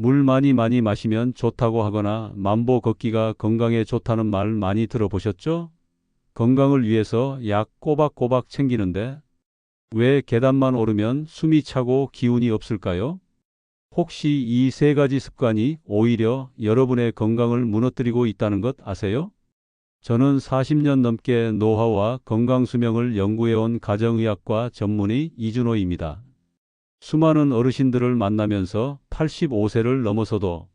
물 많이 마시면 좋다고 하거나 만보 걷기가 건강에 좋다는 말 많이 들어보셨죠? 건강을 위해서 약 꼬박꼬박 챙기는데 왜 계단만 오르면 숨이 차고 기운이 없을까요? 혹시 이 세 가지 습관이 오히려 여러분의 건강을 무너뜨리고 있다는 것 아세요? 저는 40년 넘게 노화와 건강수명을 연구해온 가정의학과 전문의 이준호입니다. 수많은 어르신들을 만나면서 85세를 넘어서도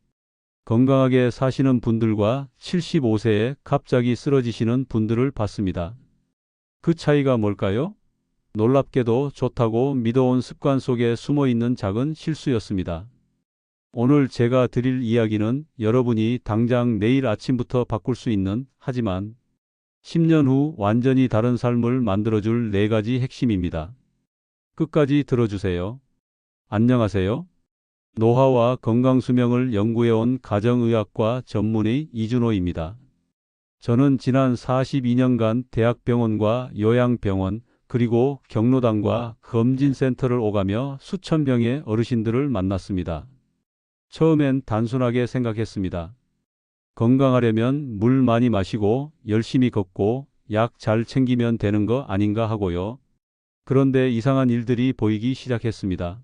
건강하게 사시는 분들과 75세에 갑자기 쓰러지시는 분들을 봤습니다. 그 차이가 뭘까요? 놀랍게도 좋다고 믿어온 습관 속에 숨어 있는 작은 실수였습니다. 오늘 제가 드릴 이야기는 여러분이 당장 내일 아침부터 바꿀 수 있는, 하지만 10년 후 완전히 다른 삶을 만들어줄 네 가지 핵심입니다. 끝까지 들어주세요. 안녕하세요. 노화와 건강수명을 연구해온 가정의학과 전문의 이준호입니다. 저는 지난 42년간 대학병원과 요양병원, 그리고 경로당과 검진센터를 오가며 수천 명의 어르신들을 만났습니다. 처음엔 단순하게 생각했습니다. 건강하려면 물 많이 마시고 열심히 걷고 약 잘 챙기면 되는 거 아닌가 하고요. 그런데 이상한 일들이 보이기 시작했습니다.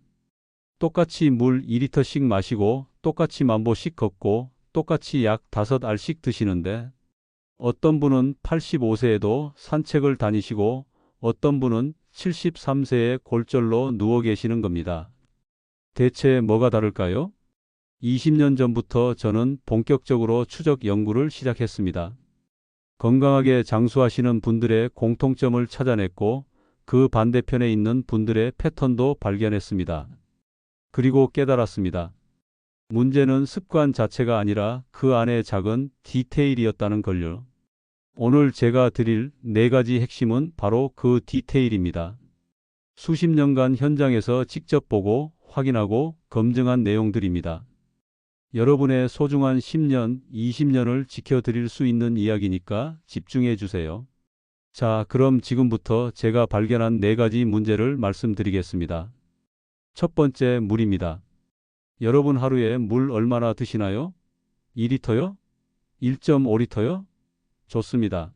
똑같이 물 2리터씩 마시고 똑같이 만보씩 걷고 똑같이 약 5알씩 드시는데 어떤 분은 85세에도 산책을 다니시고 어떤 분은 73세에 골절로 누워 계시는 겁니다. 대체 뭐가 다를까요? 20년 전부터 저는 본격적으로 추적 연구를 시작했습니다. 건강하게 장수하시는 분들의 공통점을 찾아냈고 그 반대편에 있는 분들의 패턴도 발견했습니다. 그리고 깨달았습니다. 문제는 습관 자체가 아니라 그 안에 작은 디테일이었다는 걸요. 오늘 제가 드릴 네 가지 핵심은 바로 그 디테일입니다. 수십 년간 현장에서 직접 보고 확인하고 검증한 내용들입니다. 여러분의 소중한 10년, 20년을 지켜드릴 수 있는 이야기니까 집중해 주세요. 자, 그럼 지금부터 제가 발견한 네 가지 문제를 말씀드리겠습니다. 첫 번째, 물입니다. 여러분 하루에 물 얼마나 드시나요? 2리터요? 1.5리터요? 좋습니다.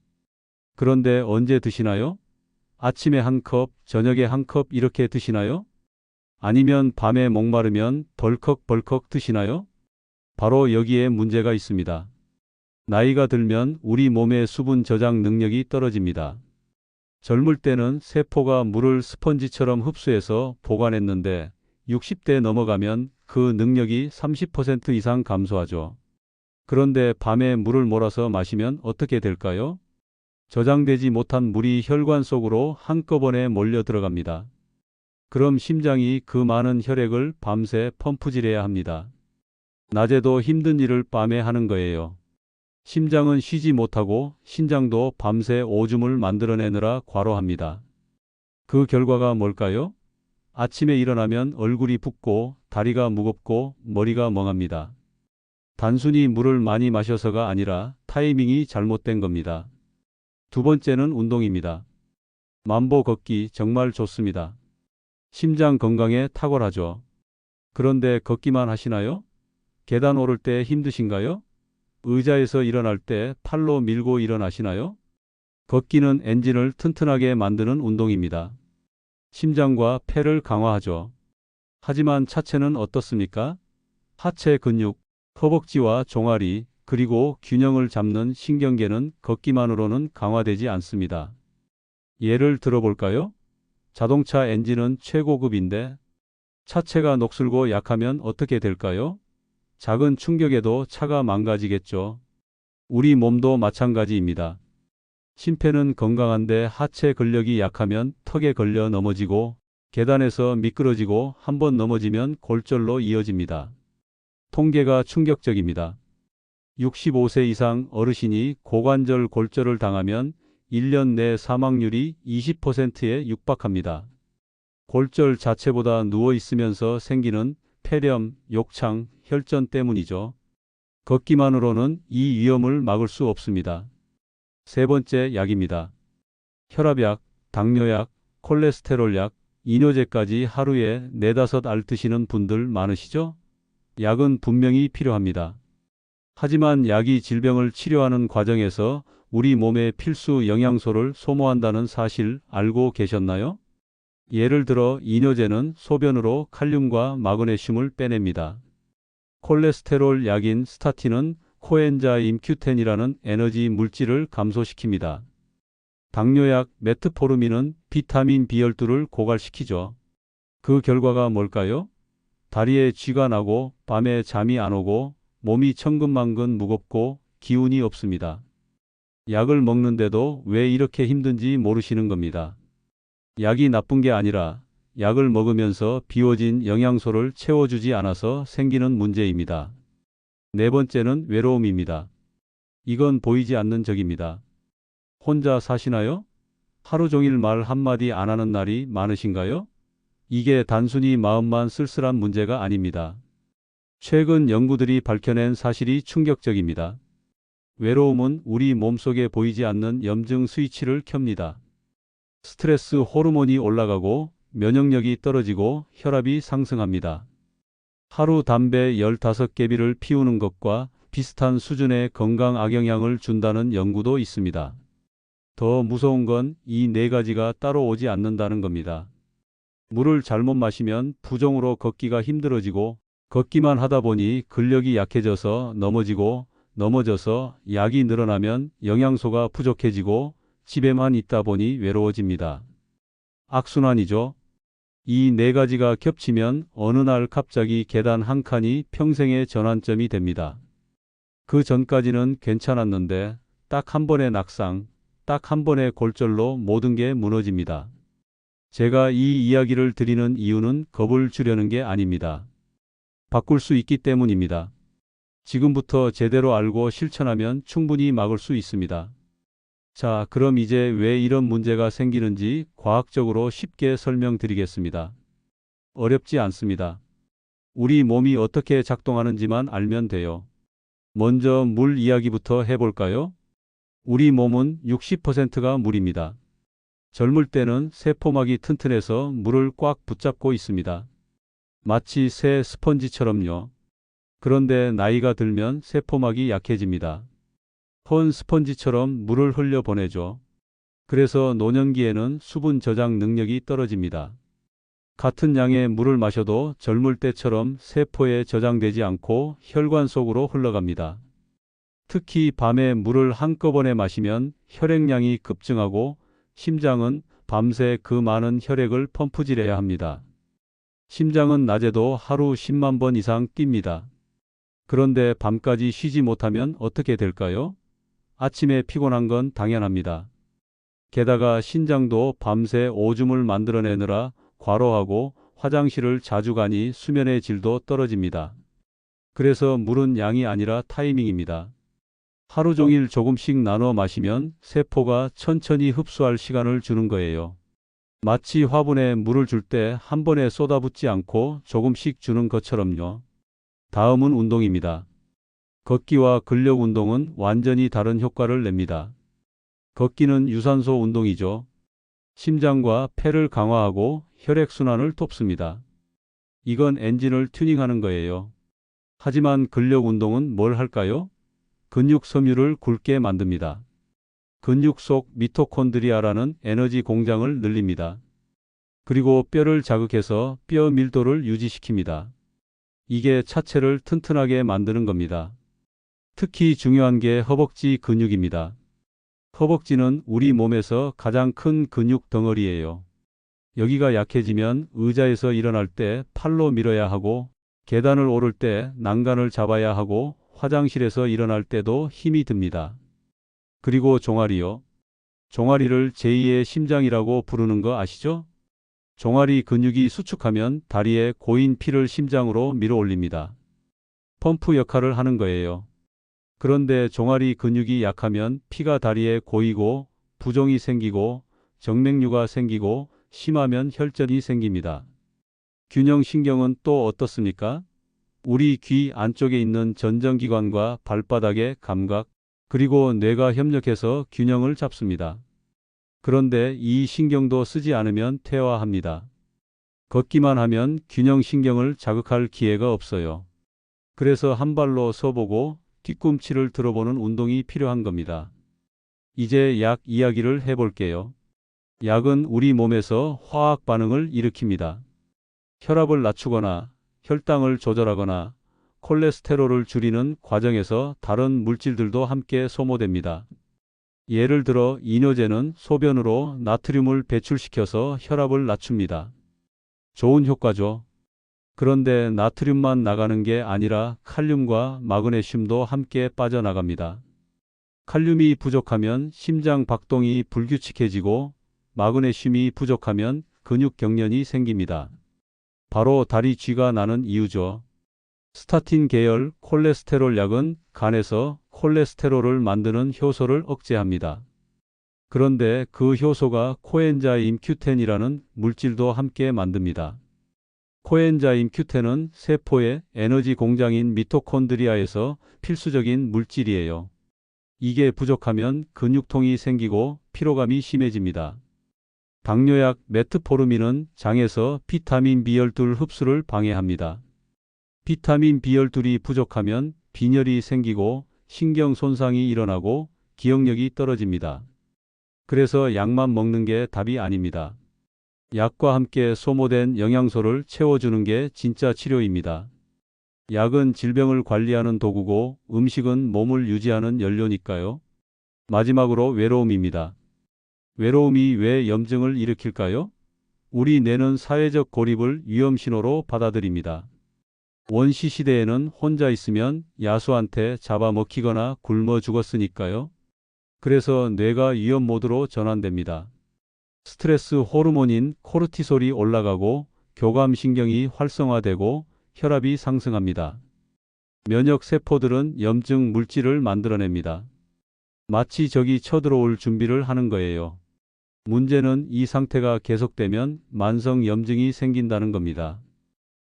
그런데 언제 드시나요? 아침에 한 컵, 저녁에 한 컵 이렇게 드시나요? 아니면 밤에 목마르면 벌컥벌컥 드시나요? 바로 여기에 문제가 있습니다. 나이가 들면 우리 몸의 수분 저장 능력이 떨어집니다. 젊을 때는 세포가 물을 스펀지처럼 흡수해서 보관했는데 60대 넘어가면 그 능력이 30% 이상 감소하죠. 그런데 밤에 물을 몰아서 마시면 어떻게 될까요? 저장되지 못한 물이 혈관 속으로 한꺼번에 몰려 들어갑니다. 그럼 심장이 그 많은 혈액을 밤새 펌프질해야 합니다. 낮에도 힘든 일을 밤에 하는 거예요. 심장은 쉬지 못하고 신장도 밤새 오줌을 만들어내느라 과로합니다. 그 결과가 뭘까요? 아침에 일어나면 얼굴이 붓고 다리가 무겁고 머리가 멍합니다. 단순히 물을 많이 마셔서가 아니라 타이밍이 잘못된 겁니다. 두 번째는 운동입니다. 만보 걷기 정말 좋습니다. 심장 건강에 탁월하죠. 그런데 걷기만 하시나요? 계단 오를 때 힘드신가요? 의자에서 일어날 때 팔로 밀고 일어나시나요? 걷기는 엔진을 튼튼하게 만드는 운동입니다. 심장과 폐를 강화하죠. 하지만 차체는 어떻습니까? 하체 근육, 허벅지와 종아리, 그리고 균형을 잡는 신경계는 걷기만으로는 강화되지 않습니다. 예를 들어볼까요? 자동차 엔진은 최고급인데 차체가 녹슬고 약하면 어떻게 될까요? 작은 충격에도 차가 망가지겠죠. 우리 몸도 마찬가지입니다. 심폐는 건강한데 하체 근력이 약하면 턱에 걸려 넘어지고 계단에서 미끄러지고 한번 넘어지면 골절로 이어집니다. 통계가 충격적입니다. 65세 이상 어르신이 고관절 골절을 당하면 1년 내 사망률이 20%에 육박합니다. 골절 자체보다 누워 있으면서 생기는 폐렴, 욕창, 혈전 때문이죠. 걷기만으로는 이 위험을 막을 수 없습니다. 세 번째, 약입니다. 혈압약, 당뇨약, 콜레스테롤약, 이뇨제까지 하루에 4-5알 드시는 분들 많으시죠? 약은 분명히 필요합니다. 하지만 약이 질병을 치료하는 과정에서 우리 몸의 필수 영양소를 소모한다는 사실 알고 계셨나요? 예를 들어 이뇨제는 소변으로 칼륨과 마그네슘을 빼냅니다. 콜레스테롤 약인 스타틴은 코엔자임 Q10이라는 에너지 물질을 감소시킵니다. 당뇨약 메트포르민은 비타민 B12를 고갈시키죠. 그 결과가 뭘까요? 다리에 쥐가 나고 밤에 잠이 안 오고 몸이 천근만근 무겁고 기운이 없습니다. 약을 먹는데도 왜 이렇게 힘든지 모르시는 겁니다. 약이 나쁜 게 아니라 약을 먹으면서 비워진 영양소를 채워주지 않아서 생기는 문제입니다. 네 번째는 외로움입니다. 이건 보이지 않는 적입니다. 혼자 사시나요? 하루 종일 말 한마디 안 하는 날이 많으신가요? 이게 단순히 마음만 쓸쓸한 문제가 아닙니다. 최근 연구들이 밝혀낸 사실이 충격적입니다. 외로움은 우리 몸속에 보이지 않는 염증 스위치를 켭니다. 스트레스 호르몬이 올라가고 면역력이 떨어지고 혈압이 상승합니다. 하루 담배 15개비를 피우는 것과 비슷한 수준의 건강 악영향을 준다는 연구도 있습니다. 더 무서운 건 이 네 가지가 따로 오지 않는다는 겁니다. 물을 잘못 마시면 부종으로 걷기가 힘들어지고 걷기만 하다 보니 근력이 약해져서 넘어져서 약이 늘어나면 영양소가 부족해지고 집에만 있다 보니 외로워집니다. 악순환이죠. 이 네 가지가 겹치면 어느 날 갑자기 계단 한 칸이 평생의 전환점이 됩니다. 그 전까지는 괜찮았는데 딱 한 번의 낙상, 딱 한 번의 골절로 모든 게 무너집니다. 제가 이 이야기를 드리는 이유는 겁을 주려는 게 아닙니다. 바꿀 수 있기 때문입니다. 지금부터 제대로 알고 실천하면 충분히 막을 수 있습니다. 자, 그럼 이제 왜 이런 문제가 생기는지 과학적으로 쉽게 설명드리겠습니다. 어렵지 않습니다. 우리 몸이 어떻게 작동하는지만 알면 돼요. 먼저 물 이야기부터 해볼까요? 우리 몸은 60%가 물입니다. 젊을 때는 세포막이 튼튼해서 물을 꽉 붙잡고 있습니다. 마치 새 스펀지처럼요. 그런데 나이가 들면 세포막이 약해집니다. 헌 스펀지처럼 물을 흘려보내죠. 그래서 노년기에는 수분 저장 능력이 떨어집니다. 같은 양의 물을 마셔도 젊을 때처럼 세포에 저장되지 않고 혈관 속으로 흘러갑니다. 특히 밤에 물을 한꺼번에 마시면 혈액량이 급증하고 심장은 밤새 그 많은 혈액을 펌프질해야 합니다. 심장은 낮에도 하루 10만 번 이상 뜁니다. 그런데 밤까지 쉬지 못하면 어떻게 될까요? 아침에 피곤한 건 당연합니다. 게다가 신장도 밤새 오줌을 만들어내느라 과로하고 화장실을 자주 가니 수면의 질도 떨어집니다. 그래서 물은 양이 아니라 타이밍입니다. 하루 종일 조금씩 나눠 마시면 세포가 천천히 흡수할 시간을 주는 거예요. 마치 화분에 물을 줄 때 한 번에 쏟아붓지 않고 조금씩 주는 것처럼요. 다음은 운동입니다. 걷기와 근력 운동은 완전히 다른 효과를 냅니다. 걷기는 유산소 운동이죠. 심장과 폐를 강화하고 혈액순환을 돕습니다. 이건 엔진을 튜닝하는 거예요. 하지만 근력 운동은 뭘 할까요? 근육 섬유를 굵게 만듭니다. 근육 속 미토콘드리아라는 에너지 공장을 늘립니다. 그리고 뼈를 자극해서 뼈 밀도를 유지시킵니다. 이게 차체를 튼튼하게 만드는 겁니다. 특히 중요한 게 허벅지 근육입니다. 허벅지는 우리 몸에서 가장 큰 근육 덩어리예요. 여기가 약해지면 의자에서 일어날 때 팔로 밀어야 하고 계단을 오를 때 난간을 잡아야 하고 화장실에서 일어날 때도 힘이 듭니다. 그리고 종아리요. 종아리를 제2의 심장이라고 부르는 거 아시죠? 종아리 근육이 수축하면 다리에 고인 피를 심장으로 밀어 올립니다. 펌프 역할을 하는 거예요. 그런데 종아리 근육이 약하면 피가 다리에 고이고 부종이 생기고 정맥류가 생기고 심하면 혈전이 생깁니다. 균형신경은 또 어떻습니까? 우리 귀 안쪽에 있는 전정기관과 발바닥의 감각, 그리고 뇌가 협력해서 균형을 잡습니다. 그런데 이 신경도 쓰지 않으면 퇴화합니다. 걷기만 하면 균형신경을 자극할 기회가 없어요. 그래서 한 발로 서보고 뒤꿈치를 들어보는 운동이 필요한 겁니다. 이제 약 이야기를 해볼게요. 약은 우리 몸에서 화학 반응을 일으킵니다. 혈압을 낮추거나 혈당을 조절하거나 콜레스테롤을 줄이는 과정에서 다른 물질들도 함께 소모됩니다. 예를 들어 이뇨제는 소변으로 나트륨을 배출시켜서 혈압을 낮춥니다. 좋은 효과죠. 그런데 나트륨만 나가는 게 아니라 칼륨과 마그네슘도 함께 빠져나갑니다. 칼륨이 부족하면 심장 박동이 불규칙해지고 마그네슘이 부족하면 근육 경련이 생깁니다. 바로 다리 쥐가 나는 이유죠. 스타틴 계열 콜레스테롤 약은 간에서 콜레스테롤을 만드는 효소를 억제합니다. 그런데 그 효소가 코엔자임 Q10이라는 물질도 함께 만듭니다. 코엔자임 Q10은 세포의 에너지 공장인 미토콘드리아에서 필수적인 물질이에요. 이게 부족하면 근육통이 생기고 피로감이 심해집니다. 당뇨약 메트포르민은 장에서 비타민 B12 흡수를 방해합니다. 비타민 B12이 부족하면 빈혈이 생기고 신경 손상이 일어나고 기억력이 떨어집니다. 그래서 약만 먹는 게 답이 아닙니다. 약과 함께 소모된 영양소를 채워주는 게 진짜 치료입니다. 약은 질병을 관리하는 도구고 음식은 몸을 유지하는 연료니까요. 마지막으로 외로움입니다. 외로움이 왜 염증을 일으킬까요? 우리 뇌는 사회적 고립을 위험신호로 받아들입니다. 원시 시대에는 혼자 있으면 야수한테 잡아먹히거나 굶어 죽었으니까요. 그래서 뇌가 위험 모드로 전환됩니다. 스트레스 호르몬인 코르티솔이 올라가고 교감신경이 활성화되고 혈압이 상승합니다. 면역 세포들은 염증 물질을 만들어냅니다. 마치 적이 쳐들어올 준비를 하는 거예요. 문제는 이 상태가 계속되면 만성 염증이 생긴다는 겁니다.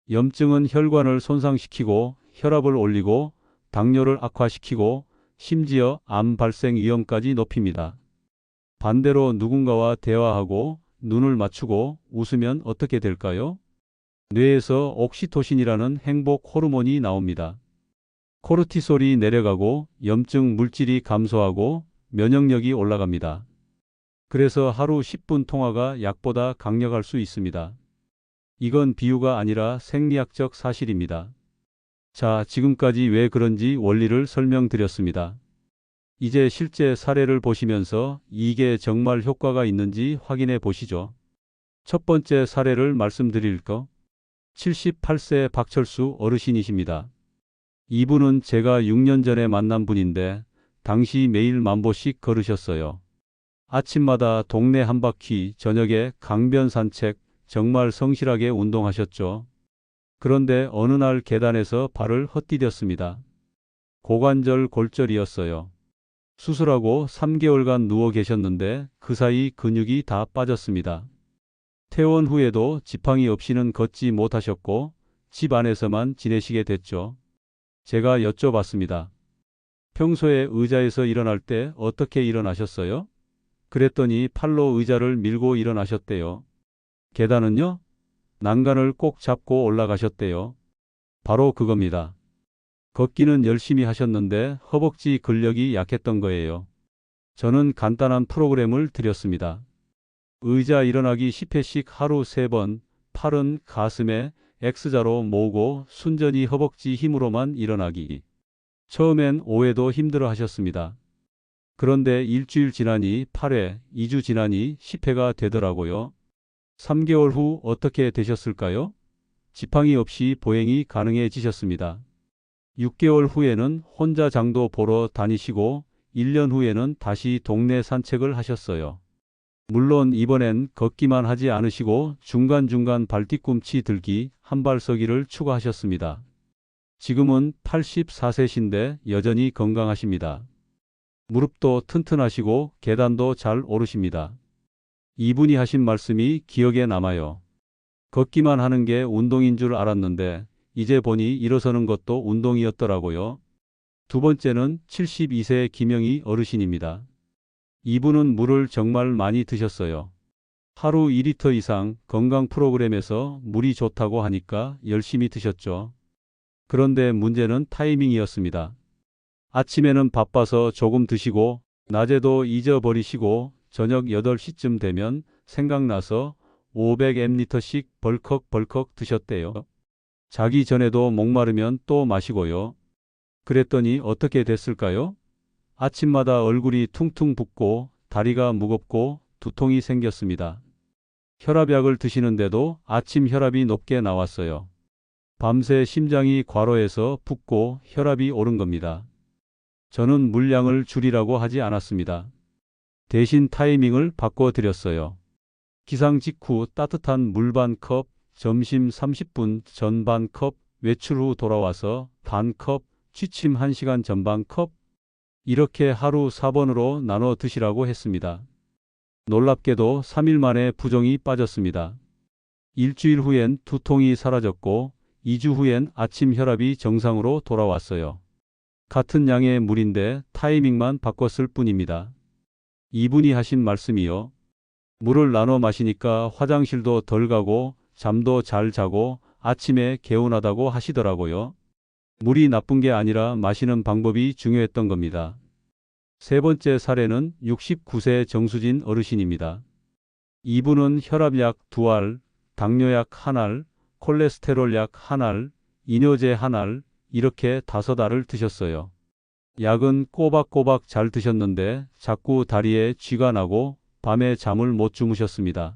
염증은 혈관을 손상시키고 혈압을 올리고 당뇨를 악화시키고 심지어 암 발생 위험까지 높입니다. 반대로 누군가와 대화하고 눈을 맞추고 웃으면 어떻게 될까요? 뇌에서 옥시토신이라는 행복 호르몬이 나옵니다. 코르티솔이 내려가고 염증 물질이 감소하고 면역력이 올라갑니다. 그래서 하루 10분 통화가 약보다 강력할 수 있습니다. 이건 비유가 아니라 생리학적 사실입니다. 자, 지금까지 왜 그런지 원리를 설명드렸습니다. 이제 실제 사례를 보시면서 이게 정말 효과가 있는지 확인해 보시죠. 첫 번째 사례를 말씀드릴까? 78세 박철수 어르신이십니다. 이분은 제가 6년 전에 만난 분인데 당시 매일 10,000보씩 걸으셨어요. 아침마다 동네 한 바퀴, 저녁에 강변 산책, 정말 성실하게 운동하셨죠. 그런데 어느 날 계단에서 발을 헛디뎠습니다. 고관절 골절이었어요. 수술하고 3개월간 누워 계셨는데 그 사이 근육이 다 빠졌습니다. 퇴원 후에도 지팡이 없이는 걷지 못하셨고 집 안에서만 지내시게 됐죠. 제가 여쭤봤습니다. 평소에 의자에서 일어날 때 어떻게 일어나셨어요? 그랬더니 팔로 의자를 밀고 일어나셨대요. 계단은요? 난간을 꼭 잡고 올라가셨대요. 바로 그겁니다. 걷기는 열심히 하셨는데 허벅지 근력이 약했던 거예요. 저는 간단한 프로그램을 드렸습니다. 의자 일어나기 10회씩 하루 3번, 팔은 가슴에 X자로 모으고 순전히 허벅지 힘으로만 일어나기. 처음엔 5회도 힘들어 하셨습니다. 그런데 일주일 지나니 8회, 2주 지나니 10회가 되더라고요. 3개월 후 어떻게 되셨을까요? 지팡이 없이 보행이 가능해지셨습니다. 6개월 후에는 혼자 장도 보러 다니시고 1년 후에는 다시 동네 산책을 하셨어요. 물론 이번엔 걷기만 하지 않으시고 중간중간 발뒤꿈치 들기, 한발서기를 추가하셨습니다. 지금은 84세신데 여전히 건강하십니다. 무릎도 튼튼하시고 계단도 잘 오르십니다. 이분이 하신 말씀이 기억에 남아요. 걷기만 하는 게 운동인 줄 알았는데 이제 보니 일어서는 것도 운동이었더라고요. 두 번째는 72세 김영희 어르신입니다. 이분은 물을 정말 많이 드셨어요. 하루 2리터 이상 건강 프로그램에서 물이 좋다고 하니까 열심히 드셨죠. 그런데 문제는 타이밍이었습니다. 아침에는 바빠서 조금 드시고 낮에도 잊어버리시고 저녁 8시쯤 되면 생각나서 500ml씩 벌컥벌컥 드셨대요. 자기 전에도 목마르면 또 마시고요. 그랬더니 어떻게 됐을까요? 아침마다 얼굴이 퉁퉁 붓고 다리가 무겁고 두통이 생겼습니다. 혈압약을 드시는데도 아침 혈압이 높게 나왔어요. 밤새 심장이 과로해서 붓고 혈압이 오른 겁니다. 저는 물량을 줄이라고 하지 않았습니다. 대신 타이밍을 바꿔드렸어요. 기상 직후 따뜻한 물 반 컵, 점심 30분 전 반 컵, 외출 후 돌아와서 반 컵, 취침 1시간 전 반 컵, 이렇게 하루 4번으로 나눠 드시라고 했습니다. 놀랍게도 3일 만에 부종이 빠졌습니다. 일주일 후엔 두통이 사라졌고 2주 후엔 아침 혈압이 정상으로 돌아왔어요. 같은 양의 물인데 타이밍만 바꿨을 뿐입니다. 이분이 하신 말씀이요. 물을 나눠 마시니까 화장실도 덜 가고 잠도 잘 자고 아침에 개운하다고 하시더라고요. 물이 나쁜 게 아니라 마시는 방법이 중요했던 겁니다. 세 번째 사례는 69세 정수진 어르신입니다. 이분은 혈압약 2알, 당뇨약 1알, 콜레스테롤약 1알, 이뇨제 1알, 이렇게 5알을 드셨어요. 약은 꼬박꼬박 잘 드셨는데 자꾸 다리에 쥐가 나고 밤에 잠을 못 주무셨습니다.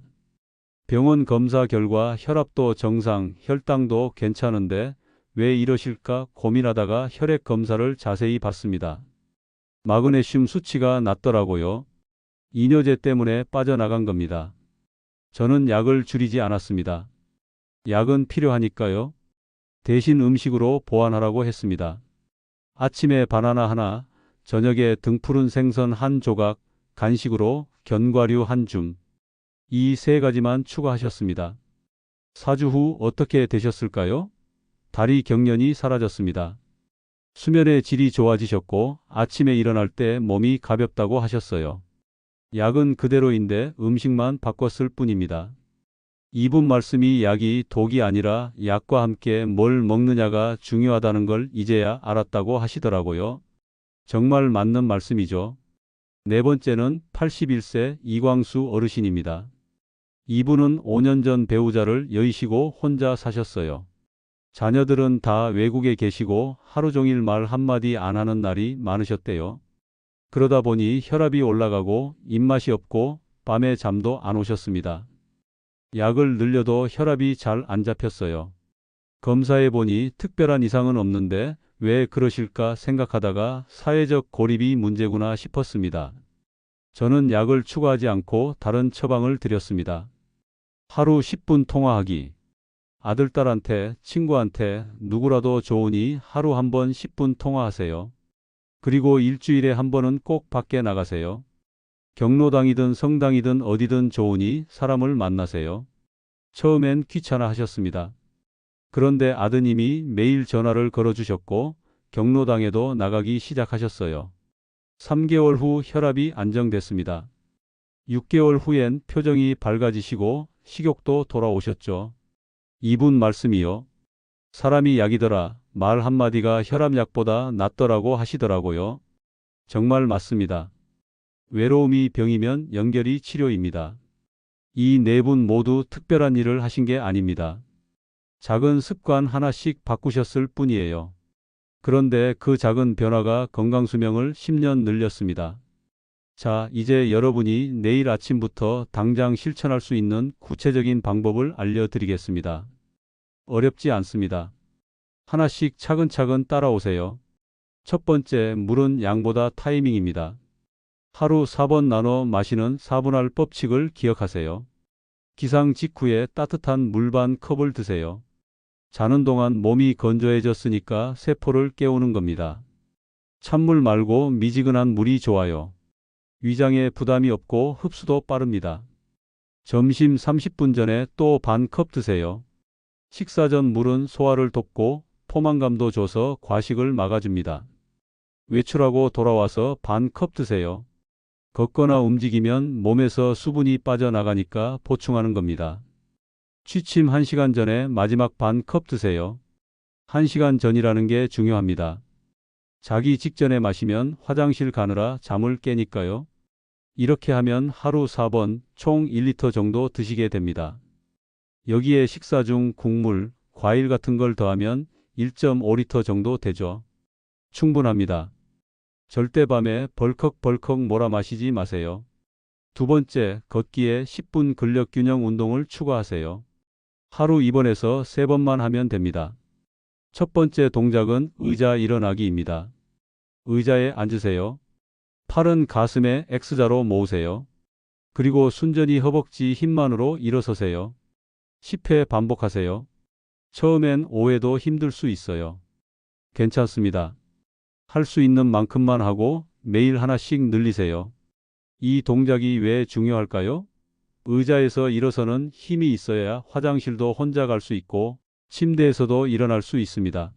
병원 검사 결과 혈압도 정상, 혈당도 괜찮은데 왜 이러실까 고민하다가 혈액 검사를 자세히 봤습니다. 마그네슘 수치가 낮더라고요. 이뇨제 때문에 빠져나간 겁니다. 저는 약을 줄이지 않았습니다. 약은 필요하니까요. 대신 음식으로 보완하라고 했습니다. 아침에 바나나 하나, 저녁에 등푸른 생선 한 조각, 간식으로 견과류 한 줌. 이 세 가지만 추가하셨습니다. 4주 후 어떻게 되셨을까요? 다리 경련이 사라졌습니다. 수면의 질이 좋아지셨고 아침에 일어날 때 몸이 가볍다고 하셨어요. 약은 그대로인데 음식만 바꿨을 뿐입니다. 이분 말씀이 약이 독이 아니라 약과 함께 뭘 먹느냐가 중요하다는 걸 이제야 알았다고 하시더라고요. 정말 맞는 말씀이죠. 네 번째는 81세 이광수 어르신입니다. 이분은 5년 전 배우자를 여의시고 혼자 사셨어요. 자녀들은 다 외국에 계시고 하루 종일 말 한마디 안 하는 날이 많으셨대요. 그러다 보니 혈압이 올라가고 입맛이 없고 밤에 잠도 안 오셨습니다. 약을 늘려도 혈압이 잘 안 잡혔어요. 검사해 보니 특별한 이상은 없는데 왜 그러실까 생각하다가 사회적 고립이 문제구나 싶었습니다. 저는 약을 추가하지 않고 다른 처방을 드렸습니다. 하루 10분 통화하기. 아들, 딸한테, 친구한테 누구라도 좋으니 하루 한 번 10분 통화하세요. 그리고 일주일에 한 번은 꼭 밖에 나가세요. 경로당이든 성당이든 어디든 좋으니 사람을 만나세요. 처음엔 귀찮아 하셨습니다. 그런데 아드님이 매일 전화를 걸어주셨고 경로당에도 나가기 시작하셨어요. 3개월 후 혈압이 안정됐습니다. 6개월 후엔 표정이 밝아지시고 식욕도 돌아오셨죠. 이분 말씀이요. 사람이 약이더라. 말 한마디가 혈압약보다 낫더라고 하시더라고요. 정말 맞습니다. 외로움이 병이면 연결이 치료입니다. 이 네 분 모두 특별한 일을 하신 게 아닙니다. 작은 습관 하나씩 바꾸셨을 뿐이에요. 그런데 그 작은 변화가 건강수명을 10년 늘렸습니다. 자, 이제 여러분이 내일 아침부터 당장 실천할 수 있는 구체적인 방법을 알려드리겠습니다. 어렵지 않습니다. 하나씩 차근차근 따라오세요. 첫 번째, 물은 양보다 타이밍입니다. 하루 4번 나눠 마시는 4분할 법칙을 기억하세요. 기상 직후에 따뜻한 물 반 컵을 드세요. 자는 동안 몸이 건조해졌으니까 세포를 깨우는 겁니다. 찬물 말고 미지근한 물이 좋아요. 위장에 부담이 없고 흡수도 빠릅니다. 점심 30분 전에 또 반 컵 드세요. 식사 전 물은 소화를 돕고 포만감도 줘서 과식을 막아줍니다. 외출하고 돌아와서 반 컵 드세요. 걷거나 움직이면 몸에서 수분이 빠져나가니까 보충하는 겁니다. 취침 1시간 전에 마지막 반 컵 드세요. 1시간 전이라는 게 중요합니다. 자기 직전에 마시면 화장실 가느라 잠을 깨니까요. 이렇게 하면 하루 4번 총 1리터 정도 드시게 됩니다. 여기에 식사 중 국물, 과일 같은 걸 더하면 1.5리터 정도 되죠. 충분합니다. 절대 밤에 벌컥벌컥 몰아 마시지 마세요. 두 번째, 걷기에 10분 근력 균형 운동을 추가하세요. 하루 2번에서 3번만 하면 됩니다. 첫 번째 동작은 의자 일어나기입니다. 의자에 앉으세요. 팔은 가슴에 X자로 모으세요. 그리고 순전히 허벅지 힘만으로 일어서세요. 10회 반복하세요. 처음엔 5회도 힘들 수 있어요. 괜찮습니다. 할 수 있는 만큼만 하고 매일 하나씩 늘리세요. 이 동작이 왜 중요할까요? 의자에서 일어서는 힘이 있어야 화장실도 혼자 갈 수 있고 침대에서도 일어날 수 있습니다.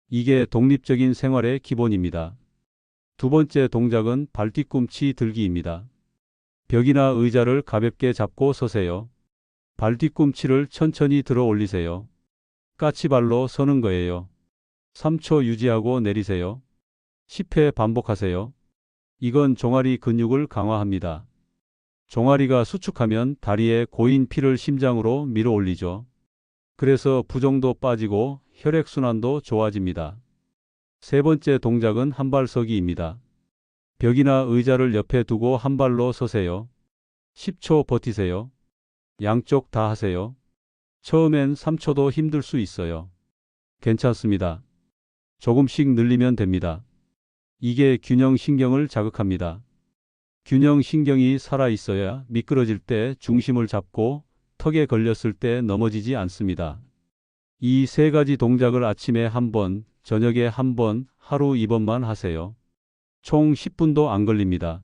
이게 독립적인 생활의 기본입니다. 두 번째 동작은 발뒤꿈치 들기입니다. 벽이나 의자를 가볍게 잡고 서세요. 발뒤꿈치를 천천히 들어 올리세요. 까치발로 서는 거예요. 3초 유지하고 내리세요. 10회 반복하세요. 이건 종아리 근육을 강화합니다. 종아리가 수축하면 다리에 고인 피를 심장으로 밀어 올리죠. 그래서 부종도 빠지고 혈액순환도 좋아집니다. 세 번째 동작은 한발서기입니다. 벽이나 의자를 옆에 두고 한 발로 서세요. 10초 버티세요. 양쪽 다 하세요. 처음엔 3초도 힘들 수 있어요. 괜찮습니다. 조금씩 늘리면 됩니다. 이게 균형신경을 자극합니다. 균형신경이 살아있어야 미끄러질 때 중심을 잡고 턱에 걸렸을 때 넘어지지 않습니다. 이 세 가지 동작을 아침에 한 번, 저녁에 한 번, 하루 2번만 하세요. 총 10분도 안 걸립니다.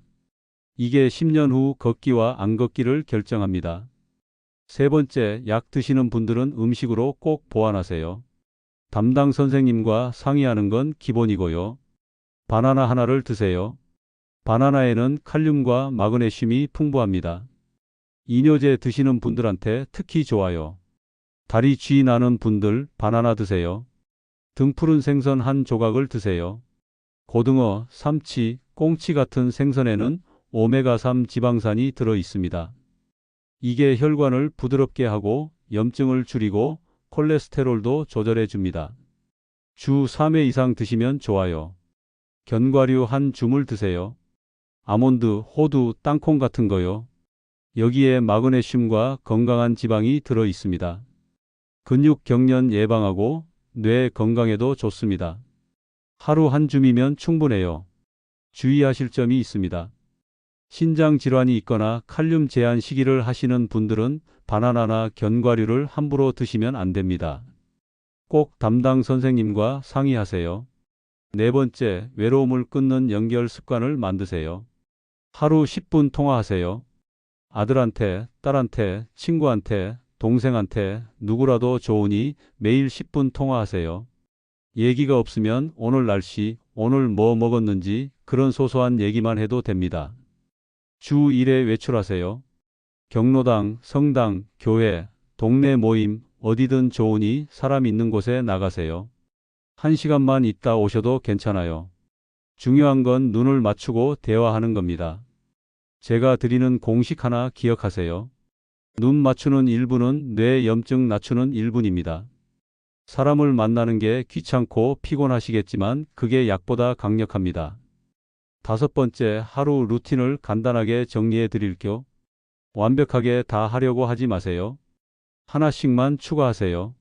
이게 10년 후 걷기와 안 걷기를 결정합니다. 세 번째, 약 드시는 분들은 음식으로 꼭 보완하세요. 담당 선생님과 상의하는 건 기본이고요. 바나나 하나를 드세요. 바나나에는 칼륨과 마그네슘이 풍부합니다. 이뇨제 드시는 분들한테 특히 좋아요. 다리 쥐 나는 분들 바나나 드세요. 등푸른 생선 한 조각을 드세요. 고등어, 삼치, 꽁치 같은 생선에는 오메가3 지방산이 들어 있습니다. 이게 혈관을 부드럽게 하고 염증을 줄이고 콜레스테롤도 조절해 줍니다. 주 3회 이상 드시면 좋아요. 견과류 한 줌을 드세요. 아몬드, 호두, 땅콩 같은 거요. 여기에 마그네슘과 건강한 지방이 들어 있습니다. 근육 경련 예방하고 뇌 건강에도 좋습니다. 하루 한 줌이면 충분해요. 주의하실 점이 있습니다. 신장 질환이 있거나 칼륨 제한 시기를 하시는 분들은 바나나나 견과류를 함부로 드시면 안 됩니다. 꼭 담당 선생님과 상의하세요. 네 번째, 외로움을 끊는 연결 습관을 만드세요. 하루 10분 통화하세요. 아들한테, 딸한테, 친구한테, 동생한테 누구라도 좋으니 매일 10분 통화하세요. 얘기가 없으면 오늘 날씨, 오늘 뭐 먹었는지 그런 소소한 얘기만 해도 됩니다. 주 1회 외출하세요. 경로당, 성당, 교회, 동네 모임, 어디든 좋으니 사람 있는 곳에 나가세요. 1시간만 있다 오셔도 괜찮아요. 중요한 건 눈을 맞추고 대화하는 겁니다. 제가 드리는 공식 하나 기억하세요. 눈 맞추는 1분은 뇌 염증 낮추는 1분입니다. 사람을 만나는 게 귀찮고 피곤하시겠지만 그게 약보다 강력합니다. 다섯 번째, 하루 루틴을 간단하게 정리해 드릴게요. 완벽하게 다 하려고 하지 마세요. 하나씩만 추가하세요.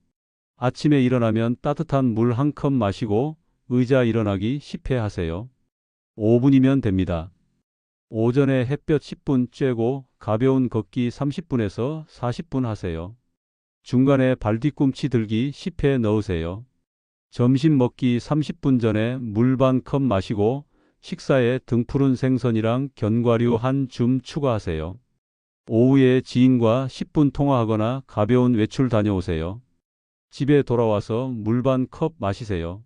아침에 일어나면 따뜻한 물 한 컵 마시고 의자 일어나기 10회 하세요. 5분이면 됩니다. 오전에 햇볕 10분 쬐고 가벼운 걷기 30분에서 40분 하세요. 중간에 발뒤꿈치 들기 10회 넣으세요. 점심 먹기 30분 전에 물 반 컵 마시고 식사에 등푸른 생선이랑 견과류 한 줌 추가하세요. 오후에 지인과 10분 통화하거나 가벼운 외출 다녀오세요. 집에 돌아와서 물 반 컵 마시세요.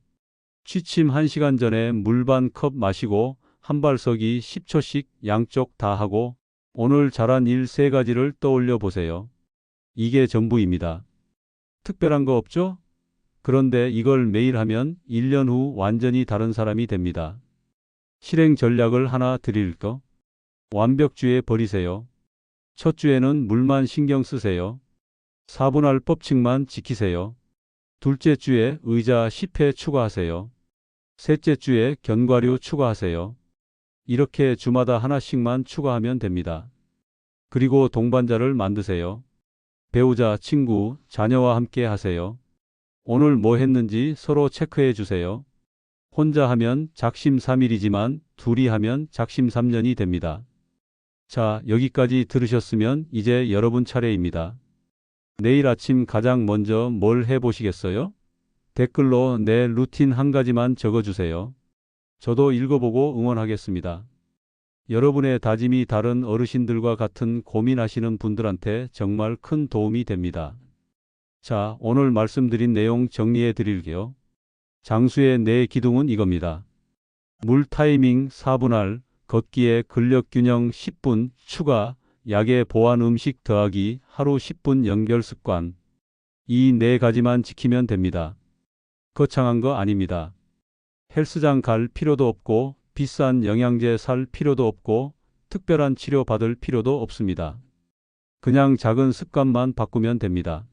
취침 1시간 전에 물 반 컵 마시고 한발서기 10초씩 양쪽 다 하고 오늘 잘한 일 3가지를 떠올려 보세요. 이게 전부입니다. 특별한 거 없죠? 그런데 이걸 매일 하면 1년 후 완전히 다른 사람이 됩니다. 실행 전략을 하나 드릴까? 완벽주의 버리세요. 첫 주에는 물만 신경 쓰세요. 4분할 법칙만 지키세요. 둘째 주에 의자 10회 추가하세요. 셋째 주에 견과류 추가하세요. 이렇게 주마다 하나씩만 추가하면 됩니다. 그리고 동반자를 만드세요. 배우자, 친구, 자녀와 함께 하세요. 오늘 뭐 했는지 서로 체크해 주세요. 혼자 하면 작심 3일이지만 둘이 하면 작심 3년이 됩니다. 자, 여기까지 들으셨으면 이제 여러분 차례입니다. 내일 아침 가장 먼저 뭘 해보시겠어요? 댓글로 내 루틴 한 가지만 적어주세요. 저도 읽어보고 응원하겠습니다. 여러분의 다짐이 다른 어르신들과 같은 고민하시는 분들한테 정말 큰 도움이 됩니다. 자, 오늘 말씀드린 내용 정리해 드릴게요. 장수의 내 기둥은 이겁니다. 물 타이밍 4분할, 걷기에 근력 균형 10분 추가, 약의 보완 음식 더하기 하루 10분 연결 습관. 이 네 가지만 지키면 됩니다. 거창한 거 아닙니다. 헬스장 갈 필요도 없고 비싼 영양제 살 필요도 없고 특별한 치료 받을 필요도 없습니다. 그냥 작은 습관만 바꾸면 됩니다.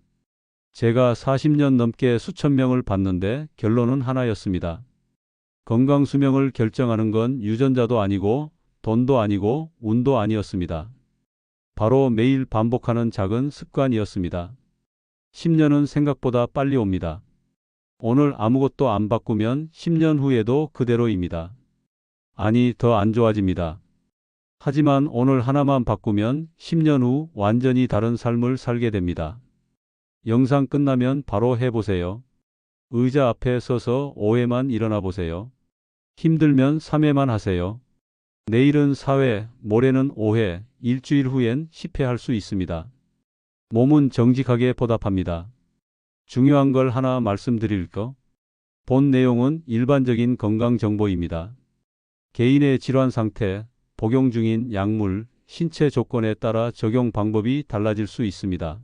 제가 40년 넘게 수천 명을 봤는데 결론은 하나였습니다. 건강 수명을 결정하는 건 유전자도 아니고 돈도 아니고 운도 아니었습니다. 바로 매일 반복하는 작은 습관이었습니다. 10년은 생각보다 빨리 옵니다. 오늘 아무것도 안 바꾸면 10년 후에도 그대로입니다. 아니, 더 안 좋아집니다. 하지만 오늘 하나만 바꾸면 10년 후 완전히 다른 삶을 살게 됩니다. 영상 끝나면 바로 해보세요. 의자 앞에 서서 5회만 일어나 보세요. 힘들면 3회만 하세요. 내일은 4회, 모레는 5회, 일주일 후엔 10회 할 수 있습니다. 몸은 정직하게 보답합니다. 중요한 걸 하나 말씀드릴까? 본 내용은 일반적인 건강 정보입니다. 개인의 질환 상태, 복용 중인 약물, 신체 조건에 따라 적용 방법이 달라질 수 있습니다.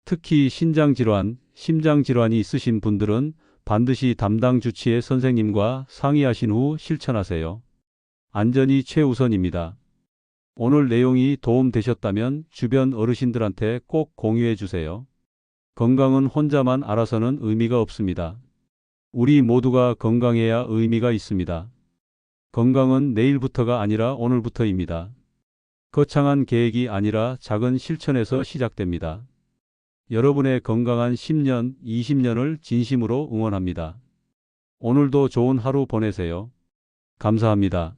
특히 신장질환, 심장질환이 있으신 분들은 반드시 담당 주치의 선생님과 상의하신 후 실천하세요. 안전이 최우선입니다. 오늘 내용이 도움되셨다면 주변 어르신들한테 꼭 공유해 주세요. 건강은 혼자만 알아서는 의미가 없습니다. 우리 모두가 건강해야 의미가 있습니다. 건강은 내일부터가 아니라 오늘부터입니다. 거창한 계획이 아니라 작은 실천에서 시작됩니다. 여러분의 건강한 10년, 20년을 진심으로 응원합니다. 오늘도 좋은 하루 보내세요. 감사합니다.